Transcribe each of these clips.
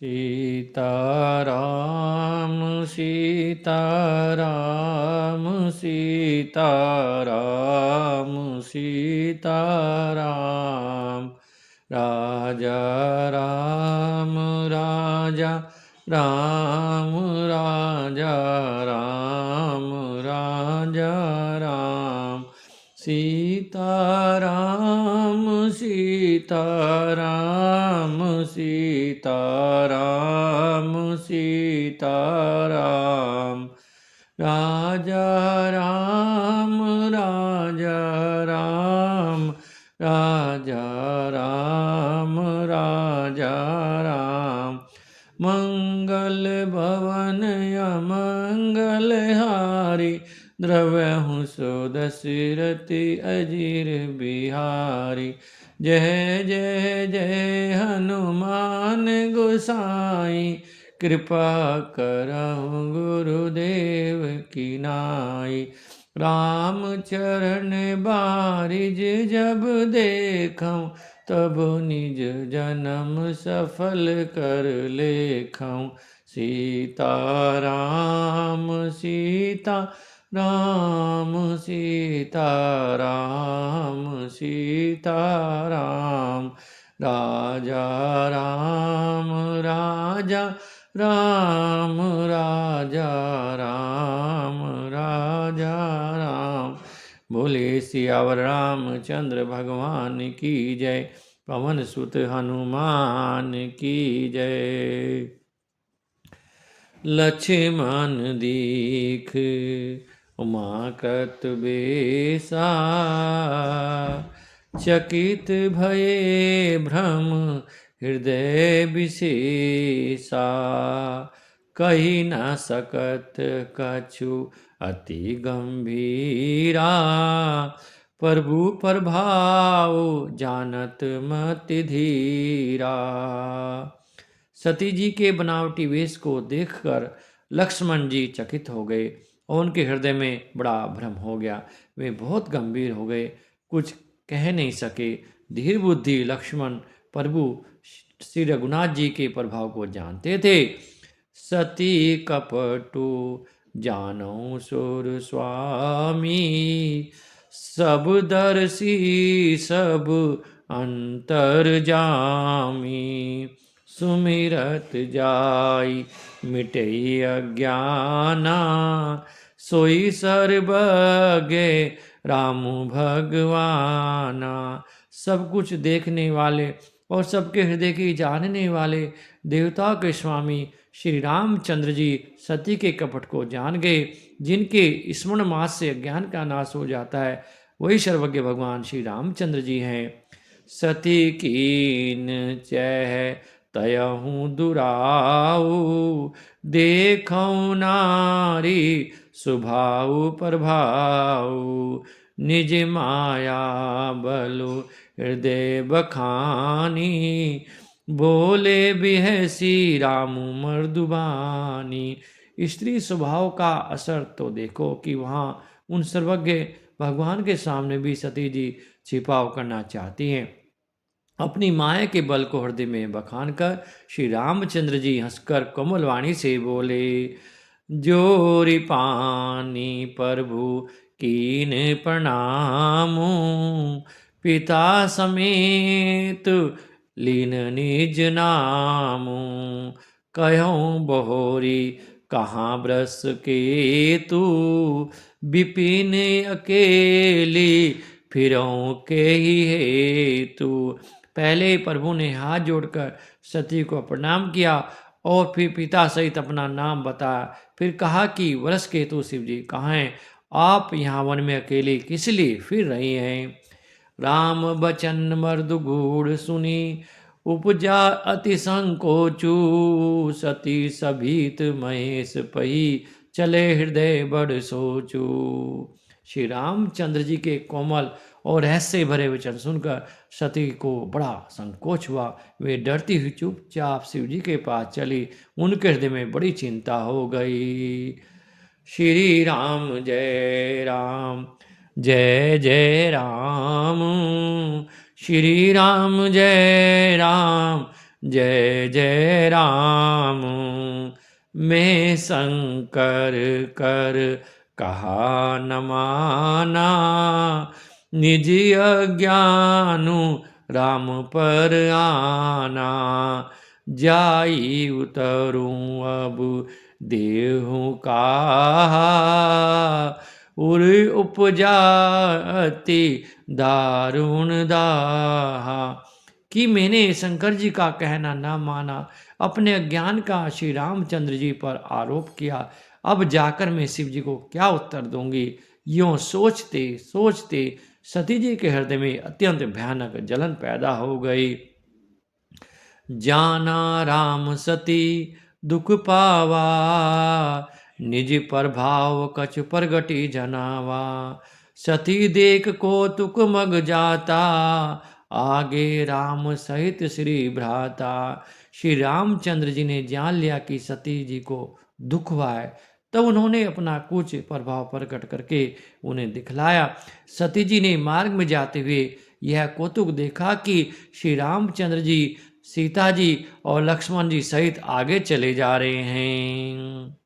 सीताराम सीताराम सीताराम सीताराम राजा राम राजा राम राजा राम राजा राम सीताराम सीताराम सीताराम सीताराम राजा राम राजा राम राजा राम राजा राम मंगल भवन अमंगल हारी द्रव्यहु सो दशरथि अजीर बिहारी जय जय जय हनुमान गोसाई कृपा करहु गुरुदेव की नाई राम चरण बारिज जब देखऊं तब निज जन्म सफल कर लेखऊं सीताराम सीता राम सीताराम सीताराम राजा राम राजा राम राजा राम राजा राम बोले सियावर रामचंद्र भगवान की जय पवन सुत हनुमान की जय। लक्ष्मण दीख उमाकृत बेसा चकित भये भ्रम हृदय विशेषा कही न सकत कछु अति गंभीरा प्रभु प्रभाव जानत मति धीरा। सती जी के बनावटी वेश को देखकर लक्ष्मण जी चकित हो गए और उनके हृदय में बड़ा भ्रम हो गया। वे बहुत गंभीर हो गए, कुछ कह नहीं सके। धीर बुद्धि लक्ष्मण प्रभु श्री रघुनाथ जी के प्रभाव को जानते थे। सती कपटु जानो सुर स्वामी सब दर्शी सब अंतर जामी सुमिरत जाई मिटई अज्ञाना सोई सर्वज्ञ राम भगवाना। सब कुछ देखने वाले और सबके हृदय की जानने वाले देवता के स्वामी श्री रामचंद्र जी सती के कपट को जान गए। जिनके स्मरण मास से अज्ञान का नाश हो जाता है वही सर्वज्ञ भगवान श्री रामचंद्र जी हैं। सती कीन चह तयहु दुराऊ देखऊं नारी सुभाऊ प्रभाऊ निज माया बलु हृदय बखानी बोले बिहसी राम मर्दुबानी। स्त्री स्वभाव का असर तो देखो कि वहाँ उन सर्वज्ञ भगवान के सामने भी सती जी छिपाव करना चाहती हैं। अपनी माया के बल को हृदय में बखान कर श्री रामचंद्र जी हंसकर कोमल वाणी से बोले जोरी पानी प्रभु कीन प्रणामु पिता समेत लीन निज नामु कहूँ बहोरी कहाँ ब्रस के तू विपिन अकेली फिरों के ही हेतु। पहले प्रभु ने हाथ जोड़कर सती को प्रणाम किया और फिर पिता सहित अपना नाम बताया। फिर कहा कि वरस केतु शिव जी कहाँ हैं? आप यहाँ वन में अकेले किस लिए फिर रही हैं? राम बचन मर्दु गूढ़ सुनी उपजा अति संकोचू सती सभीत महेश पही चले हृदय बड़ सोचू। श्री रामचंद्र जी के कोमल और रहस्य भरे वचन सुनकर सती को बड़ा संकोच हुआ। वे डरती हुई चुपचाप शिव जी के पास चली। उनके हृदय में बड़ी चिंता हो गई। श्री राम जय राम जय जय राम श्री राम जय राम जय जय राम। मैं शंकर कर कहा न माना, निज अज्ञानु राम पर आना। जाई उतरूं अब देहु कहा, उर उपजाति दारुण दाहा। कि मैंने शंकर जी का कहना न माना, अपने अज्ञान का श्री रामचंद्र जी पर आरोप किया। अब जाकर मैं शिव जी को क्या उत्तर दूंगी। यूं सोचते सोचते सती जी के हृदय में अत्यंत भयानक जलन पैदा हो गई। जाना राम सती दुख पावा, निज प्रभाव कछु प्रगति जनावा। सती देख कौतुक मग जाता, आगे राम सहित श्री भ्राता। श्री रामचंद्र जी ने जान लिया कि सती जी को दुख हुआ है, तब उन्होंने अपना कुछ प्रभाव प्रकट करके उन्हें दिखलाया। सती जी ने मार्ग में जाते हुए यह कौतुक देखा कि श्री रामचंद्र जी, सीता जी और लक्ष्मण जी सहित आगे चले जा रहे हैं।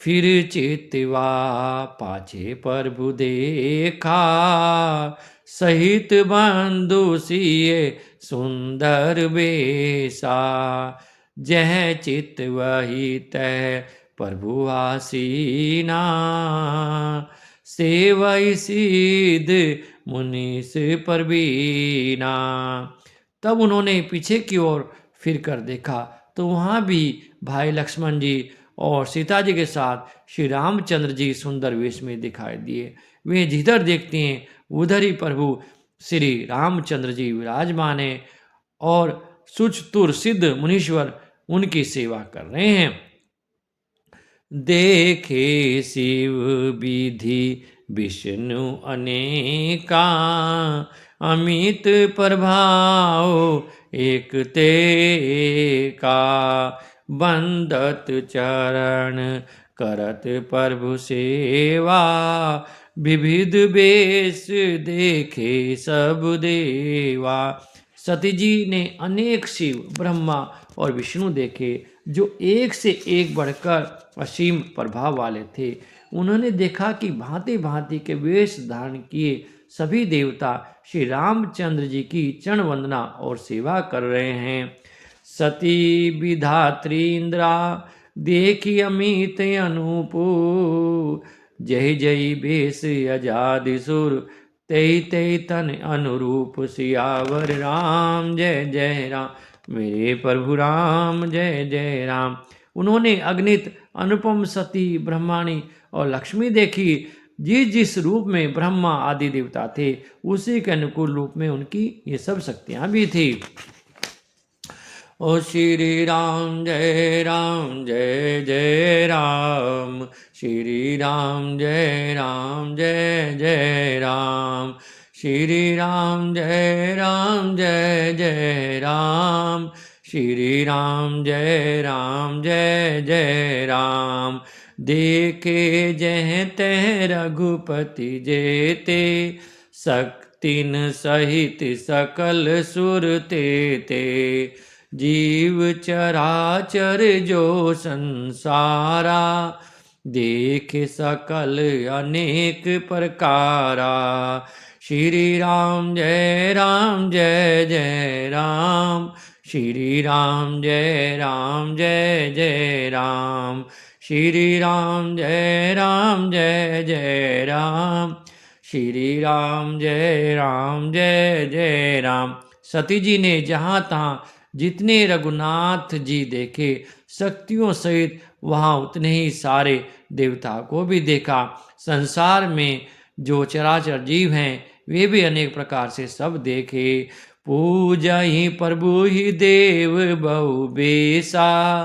फिर चितवा पाछे प्रभु देखा, सहित बंधु सिए सुंदर बेसा। जह चित वही तह प्रभु आसीना, सेवई सिद्ध मुनीस परवीना। तब उन्होंने पीछे की ओर फिर कर देखा तो वहाँ भी भाई लक्ष्मण जी और सीता जी के साथ श्री रामचंद्र जी सुंदर वेश में दिखाई दिए। वे जिधर देखते हैं उधर ही प्रभु श्री रामचंद्र जी विराजमान हैं और सुचतुर सिद्ध मुनीश्वर उनकी सेवा कर रहे हैं। देखे शिव विधि विष्णु अनेका, अमित प्रभाव एक ते का। बंदत चरण करत प्रभु सेवा, विविध वेश देखे सब देवा। सती जी ने अनेक शिव, ब्रह्मा और विष्णु देखे जो एक से एक बढ़कर असीम प्रभाव वाले थे। उन्होंने देखा कि भांति भांति के वेश धारण किए सभी देवता श्री रामचंद्र जी की चरण वंदना और सेवा कर रहे हैं। सती विधात्री इंद्रा देखी अमित अनूपु, जय जय बेस अजादि सुर, तेई तेई तन अनुरूप। सियावर राम जय जय राम, मेरे प्रभु राम जय जय राम। उन्होंने अगणित अनुपम सती, ब्रह्माणी और लक्ष्मी देखी। जिस जिस रूप में ब्रह्मा आदि देवता थे उसी के अनुकूल रूप में उनकी ये सब शक्तियां भी थी। ओ श्री राम जय जय राम, श्री राम जय जय राम, श्री राम जय जय राम, श्री राम जय जय राम। देखे जह तह रघुपति जेते, शक्तिन सहित सकल सुर ते। जीव चराचर जो संसारा, देख सकल अनेक प्रकारा। श्री राम जय जय राम, श्री राम जय जय राम, श्री राम जय जय राम, श्री राम जय जय राम। सती जी ने जहाँ तहाँ जितने रघुनाथ जी देखे शक्तियों सहित वहाँ उतने ही सारे देवता को भी देखा। संसार में जो चराचर जीव हैं वे भी अनेक प्रकार से सब देखे। पूजा ही प्रभु ही देव बहु बेसा,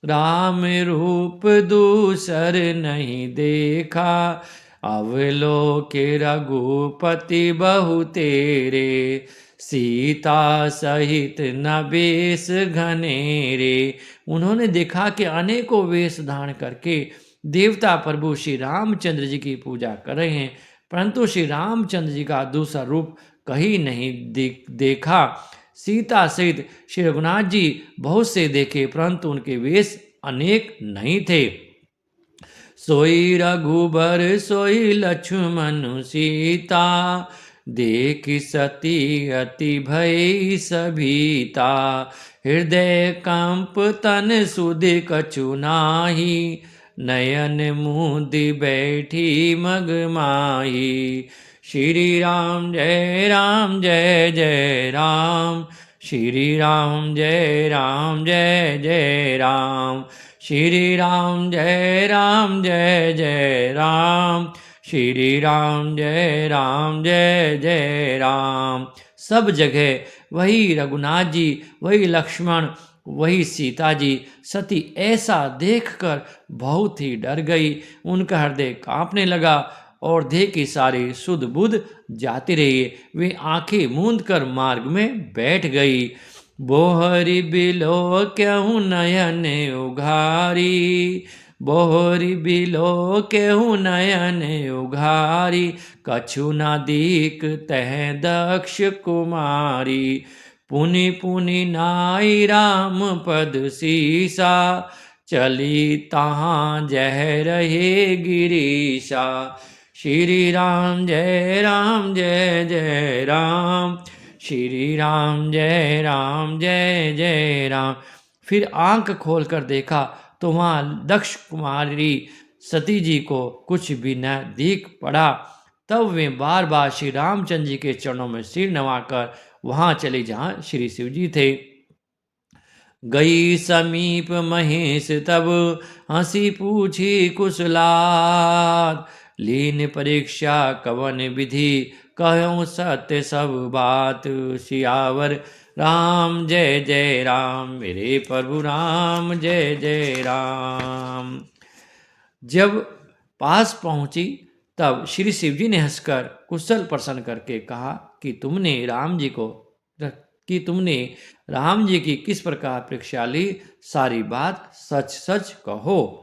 राम रूप दूसर नहीं देखा। अवलोके रघुपति बहु तेरे, सीता सहित न वेश घनेरे। उन्होंने देखा कि अनेकों वेश धारण करके देवता प्रभु श्री रामचंद्र जी की पूजा कर रहे हैं, परंतु श्री रामचंद्र जी का दूसरा रूप कहीं नहीं देखा। सीता सहित श्री रघुनाथ जी बहुत से देखे, परंतु उनके वेश अनेक नहीं थे। सोई रघुबर सोई लक्ष्मण सीता, देख सती अति भय सभीता। हृदय कंप तन सुधि कछु नाही, नयन मुदि बैठी मग माही। श्री राम जय राम जय जय राम, श्री राम जय राम जय जय राम, श्री राम जय राम जय जय राम, श्री राम जय राम जय जय राम। सब जगह वही रघुनाथ जी, वही लक्ष्मण, वही सीता जी। सती ऐसा देखकर बहुत ही डर गई, उनका हृदय कांपने लगा और देह की सारी सुध बुध जाती रही। वे आंखें मूंद कर मार्ग में बैठ गई। बोहरी बिलो क्यों नयन उघारी, बोहरी बिलो क्यों नयन उघारी। कछु न दीक तह दक्ष कुमारी, पुनि पुनि नाई राम पद सीसा। चली तहाँ जह रहे गिरीशा। श्री राम जय राम जय जय राम, श्री राम जय राम जय जय राम। फिर आंख खोलकर देखा तो वहाँ दक्ष कुमारी सती जी को कुछ भी न दिख पड़ा। तब वे बार बार श्री रामचंद्र जी के चरणों में सिर नवाकर वहां चले जहां श्री शिव जी थे। गई समीप महेश तब हंसी पूछी कुशलाद, लीन परीक्षा कवन विधि कहूँ सत्य सब बात। सियावर राम जय जय राम, मेरे प्रभु राम जय जय राम। जब पास पहुंची तब श्री शिव जी ने हंसकर कुशल प्रसन्न करके कहा कि तुमने राम जी की किस प्रकार परीक्षा ली, सारी बात सच सच कहो।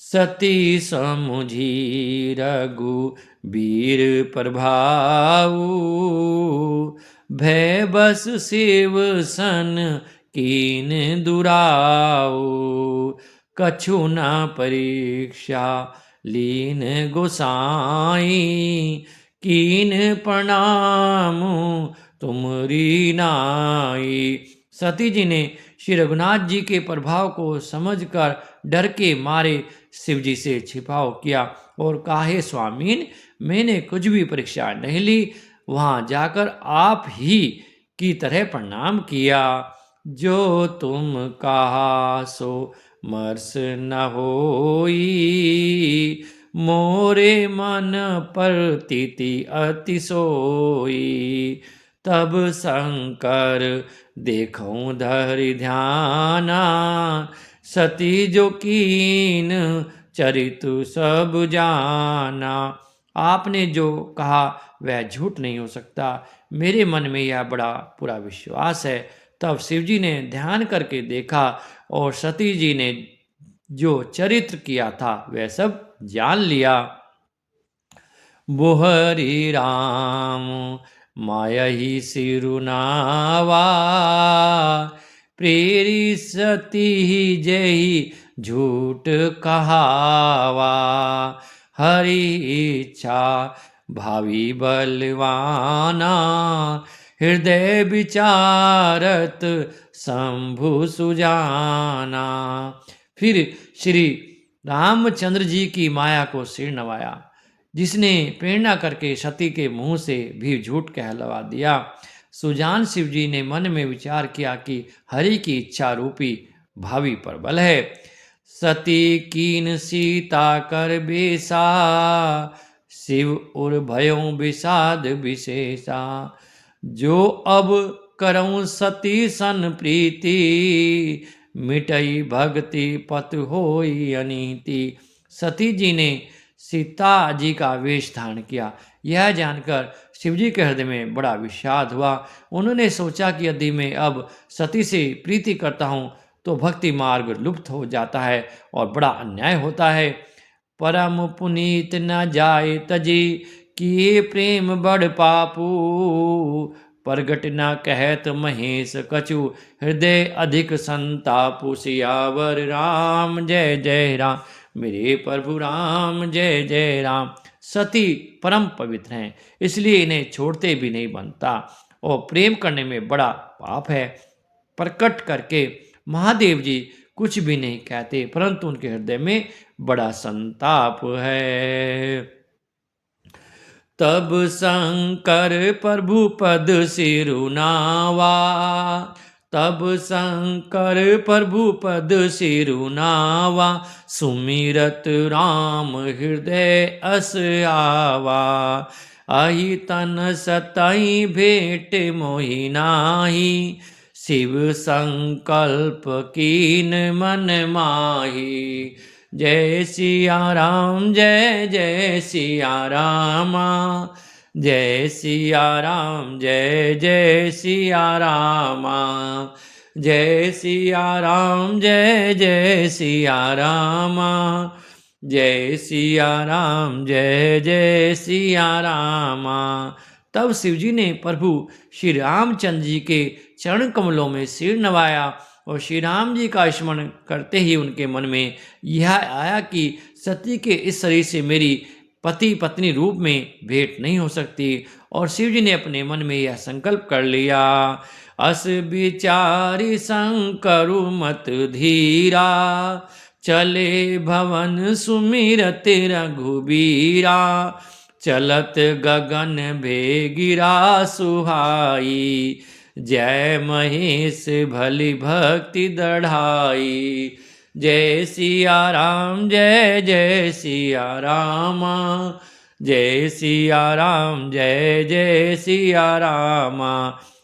सती समुझी रघु वीर प्रभाऊ, भय बस शिव सन कीन दुराऊ। कछु न परीक्षा लीन गोसाई, कीन प्रणाम तुमरी नाई। सती जी ने श्री रघुनाथ जी के प्रभाव को समझकर डर के मारे शिव जी से छिपाव किया और कहा, हे स्वामीन, मैंने कुछ भी परीक्षा नहीं ली, वहां जाकर आप ही की तरह प्रणाम किया। जो तुम कहा सो मर्स न होई, मोरे मन पर तीति अति सोई। तब शंकर देखूं धरि ध्याना, सती जो कीन चरितु सब जाना। आपने जो कहा वह झूठ नहीं हो सकता, मेरे मन में यह बड़ा पूरा विश्वास है। तब शिव जी ने ध्यान करके देखा और सती जी ने जो चरित्र किया था वह सब जान लिया। बोहरी राम माया ही सिरुनावा, प्रेरी सती ही जही झूठ कहावा। हरि इच्छा भावी बलवाना, हृदय विचारत शंभु सुजाना। फिर श्री रामचंद्र जी की माया को सिर नवाया, जिसने प्रेरणा करके सती के मुंह से भी झूठ कहलवा दिया। सुजान शिव जी ने मन में विचार किया कि हरि की इच्छा रूपी भावी पर बल है। सती कीन सीता कर बेसा, शिव उर भयों विषाद विशेषा। जो अब करऊं सती सन प्रीति, मिटई भक्ति पत होई अनीति। सती जी ने सीता जी का वेश धारण किया। यह जानकर शिव जी के हृदय में बड़ा विषाद हुआ। उन्होंने सोचा कि यदि मैं अब सती से प्रीति करता हूँ तो भक्ति मार्ग लुप्त हो जाता है और बड़ा अन्याय होता है। परम पुनीत न जाए तजी, किए प्रेम बड़ पापू। प्रगट न कहत महेश कछु, हृदय अधिक संतापु सियावर राम। जय जय राम मेरे प्रभु राम, जय जय राम। सती परम पवित्र हैं, इसलिए इन्हें छोड़ते भी नहीं बनता, और प्रेम करने में बड़ा पाप है। प्रकट करके महादेव जी कुछ भी नहीं कहते, परंतु उनके हृदय में बड़ा संताप है। तब शंकर प्रभु पद सिरुनावा, तब शंकर प्रभु पद सिरुनावा, सुमिरत राम हृदय अस आवा। अहि तन सतई भेंट मोहि नाही, शिव संकल्प कीन मन माही। जय सिया राम, जय जय सिया राम, जय सिया राम, जय जय सिया राम, जय सिया राम, जय जय सिया राम, जय सिया राम, जय जय सिया राम। तब शिवजी ने प्रभु श्री रामचंद्र जी के चरण कमलों में सिर नवाया, और श्री राम जी का स्मरण करते ही उनके मन में यह आया कि सती के इस शरीर से मेरी पति पत्नी रूप में भेंट नहीं हो सकती। और शिव जी ने अपने मन में यह संकल्प कर लिया, अस विचारी शंकरु मत धीरा, चले भवन सुमिरत रघुबीरा, चलत गगन भेगिरा सुहाई, जय महेश भली भक्ति दढ़ाई। जय सिया राम, जय जय सिया राम, जय सिया राम, जय जय सिया राम।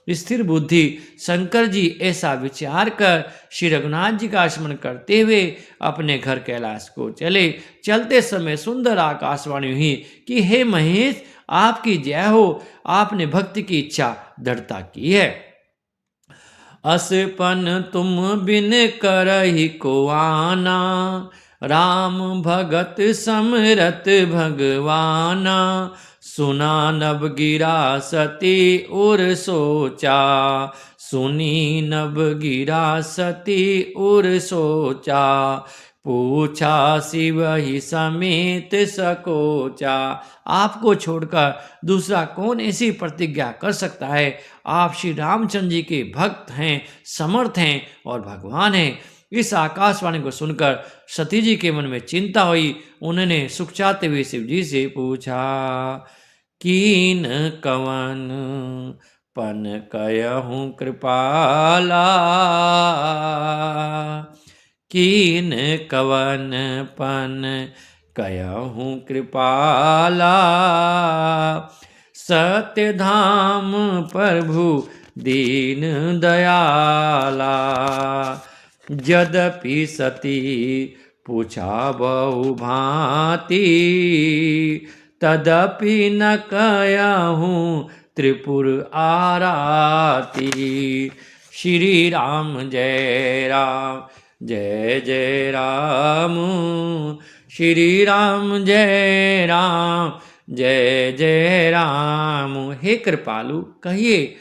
स्थिर बुद्धि शंकर जी ऐसा विचार कर श्री रघुनाथ जी का स्मरण करते हुए अपने घर कैलाश को चले। चलते समय सुंदर आकाशवाणी हुई कि हे महेश, आपकी जय हो, आपने भक्ति की इच्छा दृढ़ता की है। असपन तुम बिन करहि को आना, राम भगत समरत भगवाना, सुना नभ गिरा सती उर सोचा, सुनी नभ गिरा सती उर सोचा, पूछा शिव ही समेत सकोचा। आपको छोड़कर दूसरा कौन ऐसी प्रतिज्ञा कर सकता है? आप श्री रामचंद्र जी के भक्त हैं, समर्थ हैं और भगवान हैं। इस आकाशवाणी को सुनकर सती जी के मन में चिंता हुई। उन्होंने सुख चाहते हुए शिव जी से पूछा, कीन कवन पन कयहूँ कृपाला, कीन कवन पन कयहूँ कृपाला, सत्य धाम प्रभु दीन दयाला। यद्यपि सती पूछा बहु भांति, तदपि न कयहूँ त्रिपुर आराती। श्री राम जय राम, जय जय राम, श्री राम जय राम, जय जय राम। हे कृपालु, कहिए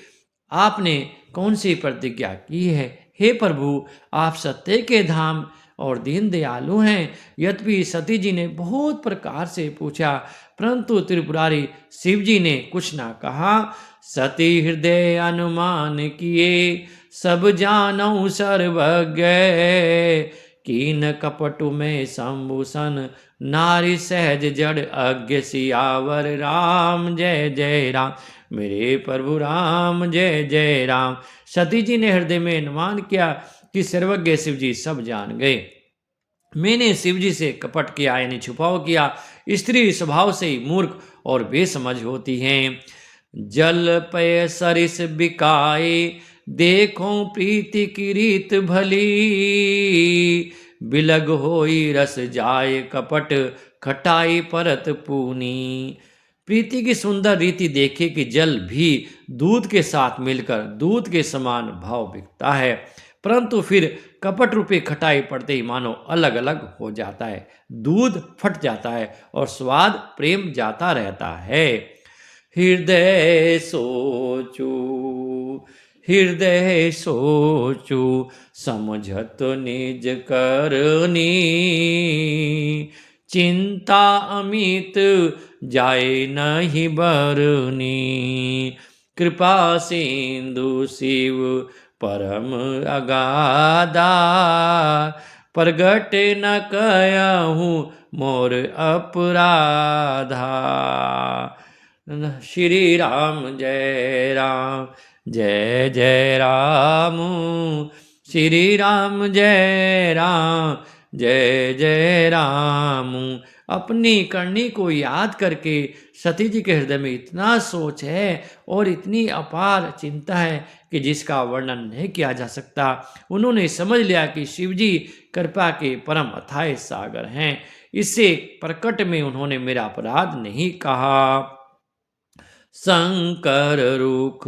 आपने कौन सी प्रतिज्ञा की है? हे प्रभु, आप सत्य के धाम और दीन दयालु हैं। यद्यपि सती जी ने बहुत प्रकार से पूछा, परंतु त्रिपुरारी शिव जी ने कुछ ना कहा। सती हृदय अनुमान किए, सब जानऊ सर्वज्ञ, कीन कपटु में संभूषण, नारी सहज जड़ अज्ञ। सियावर राम, जय जय राम मेरे प्रभु राम, जय जय राम। सती जी ने हृदय में अनुमान किया कि सर्वज्ञ शिव जी सब जान गए। मैंने शिव जी से कपट किया, यानी छुपाव किया। स्त्री स्वभाव से ही मूर्ख और बेसमझ होती हैं। जल पय सरिस बिकाए, देखो प्रीति की रीत भली, बिलग होई रस जाए कपट, खटाई परत पूनी। प्रीति की सुंदर रीति देखे कि जल भी दूध के साथ मिलकर दूध के समान भाव बिकता है, परंतु फिर कपट रूपी खटाई पड़ते ही मानो अलग अलग हो जाता है, दूध फट जाता है और स्वाद प्रेम जाता रहता है। हृदय सोचू, हृदय सोचू, समझत निज करनी, चिंता अमित जाए नहीं बरनी, कृपा सिंधु शिव परम अगाधा, प्रगट न कयहूँ मोर अपराधा। श्री राम जय राम, जय जय राम, श्री राम जय राम, जय जय राम। अपनी करनी को याद करके सती जी के हृदय में इतना सोच है और इतनी अपार चिंता है कि जिसका वर्णन नहीं किया जा सकता। उन्होंने समझ लिया कि शिव जी कृपा के परम अथाह सागर हैं। इससे प्रकट में उन्होंने मेरा अपराध नहीं कहा। शंकर रुख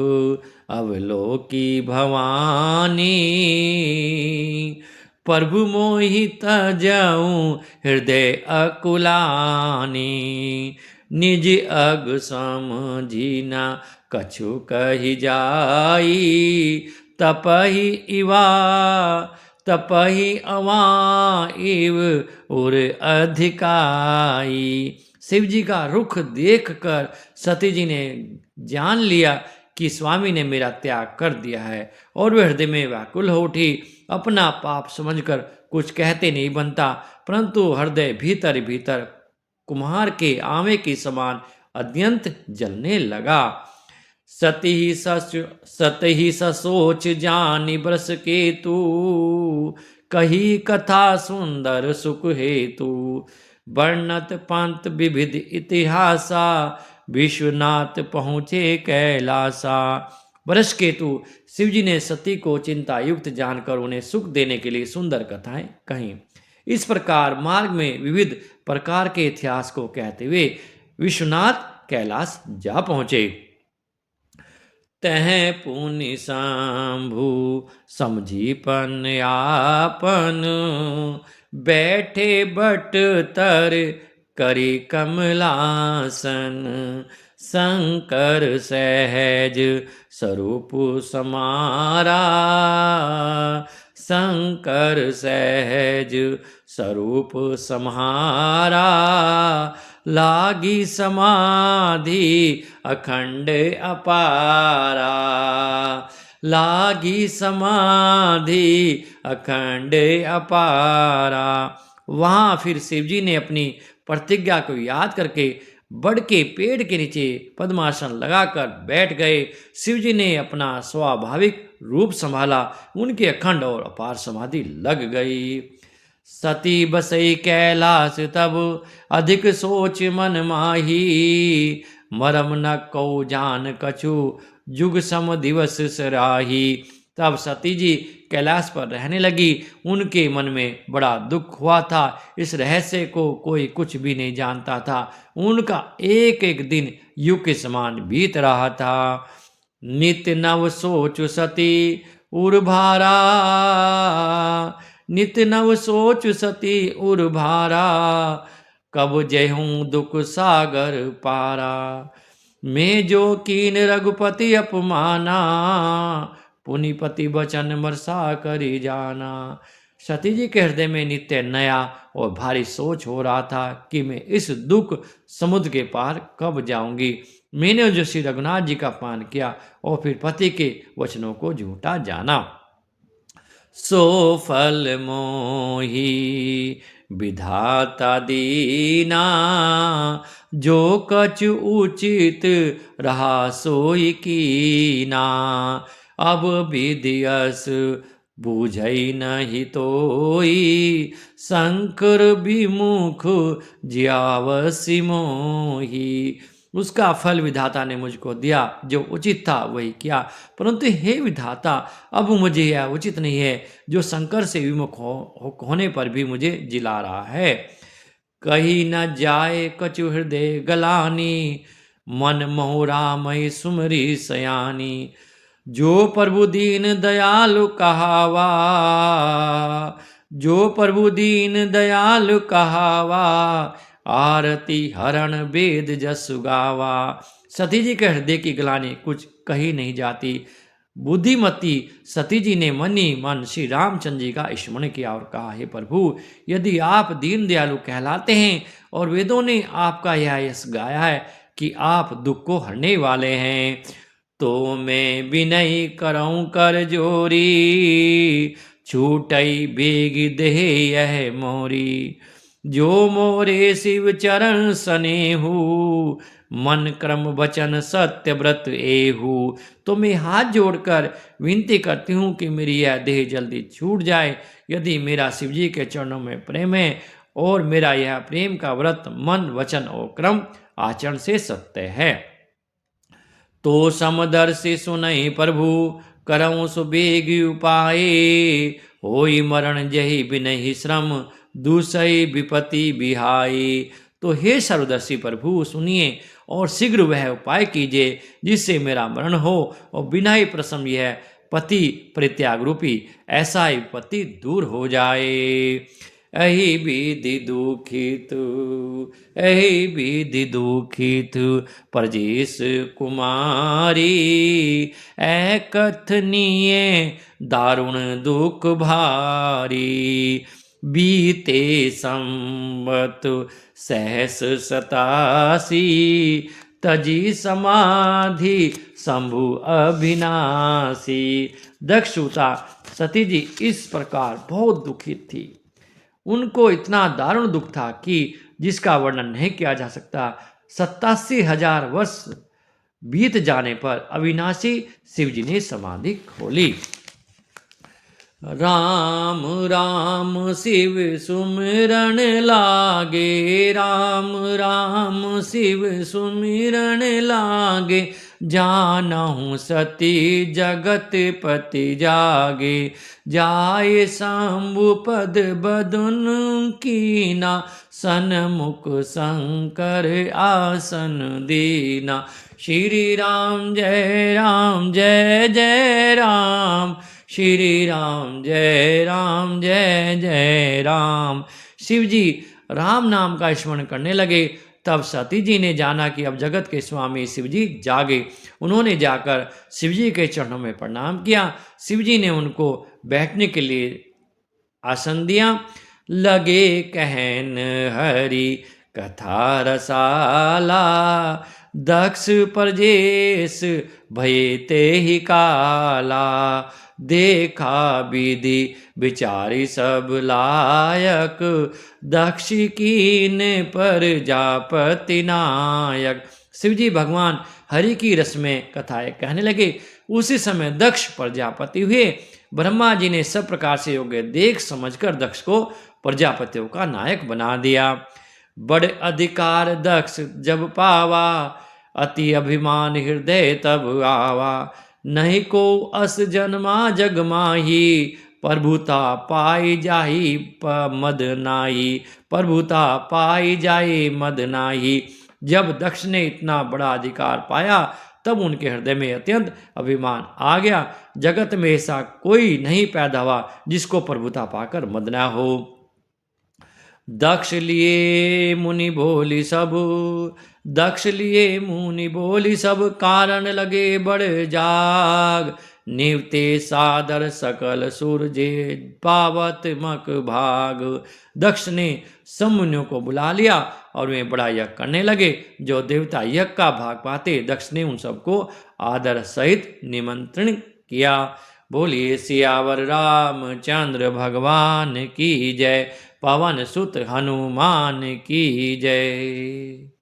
अवलोकी भवानी, प्रभु मोहित जाऊं हृदय अकुलानी, निज अग समझिना कछु कही जाई, तपहि इवा तपहि अवा इव उर अधिकाई। शिव जी का रुख देखकर सती जी ने जान लिया कि स्वामी ने मेरा त्याग कर दिया है और वह हृदय में व्याकुल हो उठी। अपना पाप समझकर कुछ कहते नहीं बनता, परंतु हृदय भीतर भीतर कुम्हार के आवे के समान अत्यंत जलने लगा। सती ससोच जानि बरस के तू, कही कथा सुंदर सुख हेतु, वर्णत पंत विविध इतिहासा, विश्वनाथ पहुँचे कैलासा। वरस केतु शिव जी ने सती को चिंता युक्त जानकर उन्हें सुख देने के लिए सुंदर कथाएं कहीं। इस प्रकार मार्ग में विविध प्रकार के इतिहास को कहते हुए विश्वनाथ कैलाश जा पहुंचे। तह पुनि शंभु समझी पन आपन, बैठे बट तर करी कमलासन, शंकर सहज स्वरूप समारा, शंकर सहज स्वरूप सम्हारा, लागी समाधि अखंड अपारा, लागी समाधि अखंड अपारा। वहाँ फिर शिव जी ने अपनी प्रतिज्ञा को याद करके बड़ के पेड़ के नीचे पद्मासन लगाकर बैठ गए। शिव जी ने अपना स्वाभाविक रूप संभाला, उनकी अखंड और अपार समाधि लग गई। सती बसई कैलाश तब अधिक सोच मन माही, मरम न को जान कछु जुग सम दिवस सराही। तब सती जी कैलाश पर रहने लगी। उनके मन में बड़ा दुख हुआ था। इस रहस्य को कोई कुछ भी नहीं जानता था। उनका एक एक दिन युग के समान बीत रहा था। नित्य नव सोच सती उर्भारा, नित्य नव सोच सती उर्भारा, कब जयहूँ दुख सागर पारा। मैं जो कीन रघुपति अपमाना, पुनिपति बचन मरसा करी जाना। सती जी के हृदय में नित्य नया और भारी सोच हो रहा था कि मैं इस दुख समुद्र के पार कब जाऊंगी। मैंने जो श्री रघुनाथ जी का अपमान किया और फिर पति के वचनों को झूठा जाना, सो फल मोही विधाता दीना, जो कछ उचित रहा सोई कीना। अब विधियस बूझई नहीं तोई, शंकर विमुख ज्यावसी मोही। उसका फल विधाता ने मुझको दिया, जो उचित था वही किया, परंतु हे विधाता अब मुझे यह उचित नहीं है जो शंकर से विमुख होने पर भी मुझे जिला रहा है। कही न जाए कछु हृदय गलानी, मन मोहरामय सुमरी सयानी। जो प्रभु दीन दयालु कहावा, जो प्रभु दीन दयालु कहावा, आरती हरण वेद जसु गावा। सती जी के हृदय की ग्लानि कुछ कही नहीं जाती। बुद्धिमती सती जी ने मन ही मन श्री रामचंद्र जी का स्मरण किया और कहा, हे प्रभु, यदि आप दीन दयालु कहलाते हैं और वेदों ने आपका यह यश गाया है कि आप दुख को हरने वाले हैं, तो मैं विनय करऊं कर जोरी, छूटई बेग देह यह मोरी। जो मोरे शिव चरण सनेहू, मन क्रम वचन सत्य व्रत एहू। तो मैं हाथ जोड़कर विनती करती हूँ कि मेरी यह देह जल्दी छूट जाए। यदि मेरा शिव जी के चरणों में प्रेम है और मेरा यह प्रेम का व्रत मन वचन और क्रम आचरण से सत्य है, तो समदर्शी सुनहि प्रभु, करऊं सुबेग उपाय। होई मरण जहि बिनहि श्रम, दूसई विपति बिहाई। तो हे सर्वदर्शी प्रभु, सुनिए और शीघ्र वह उपाय कीजिए जिससे मेरा मरण हो और बिना ही प्रसम यह पति परित्याग रूपी ऐसा ही पति दूर हो जाए। अहि विधि दुखित, अहि विधि दुखित परजेश कुमारी, ऐ कथनीय दारुण दुख भारी। बीते संवत सहस सतासी, तजी समाधि शंभु अभिनाशी। दक्षुता सती जी इस प्रकार बहुत दुखित थी। उनको इतना दारुण दुख था कि जिसका वर्णन नहीं किया जा सकता। 87,000 वर्ष बीत जाने पर अविनाशी शिव जी ने समाधि खोली। राम राम शिव सुमिरन लागे, राम राम शिव सुमिरन लागे। जानहु सती जगत पति जागे, जाए शंभु पद बदन कीना। सन्मुख शंकर आसन दीना। श्री राम जय राम जय जय राम, श्री राम जय राम जय जय राम। शिव जी राम नाम का स्मरण करने लगे। तब सती जी ने जाना कि अब जगत के स्वामी शिव जी जागे। उन्होंने जाकर शिव जी के चरणों में प्रणाम किया। शिव जी ने उनको बैठने के लिए आसन दिया। लगे कहन हरि कथा रसाला, दक्ष परजेश भये ते ही काला। देखा विधि विचारी सब लायक, दक्ष कीन प्रजापति नायक। शिवजी भगवान हरि की रस में कथाएं कहने लगे। उसी समय दक्ष प्रजापति हुए। ब्रह्मा जी ने सब प्रकार से योग्य देख समझकर दक्ष को प्रजापतियों का नायक बना दिया। बड़े अधिकार दक्ष जब पावा, अति अभिमान हृदय तब आवा। नहीं को अस जन्मा जग माही, प्रभुता पाई जाही मद नाही। प्रभुता पाई जाए मद नाही। जब दक्ष ने इतना बड़ा अधिकार पाया तब उनके हृदय में अत्यंत अभिमान आ गया। जगत में ऐसा कोई नहीं पैदा हुआ जिसको प्रभुता पाकर मद न हो। दक्ष लिए मुनि बोली सब, दक्ष लिए मुनि बोली सब। कारण लगे बड़ जाग, निवते सादर सकल सूरजे पावत मक भाग। दक्ष ने सब मुनियों को बुला लिया और वे बड़ा यज्ञ करने लगे। जो देवता यज्ञ का भाग पाते दक्ष ने उन सबको आदर सहित निमंत्रण किया। बोलिए सियावर रामचंद्र भगवान की जय, पवन सुत हनुमान की जय।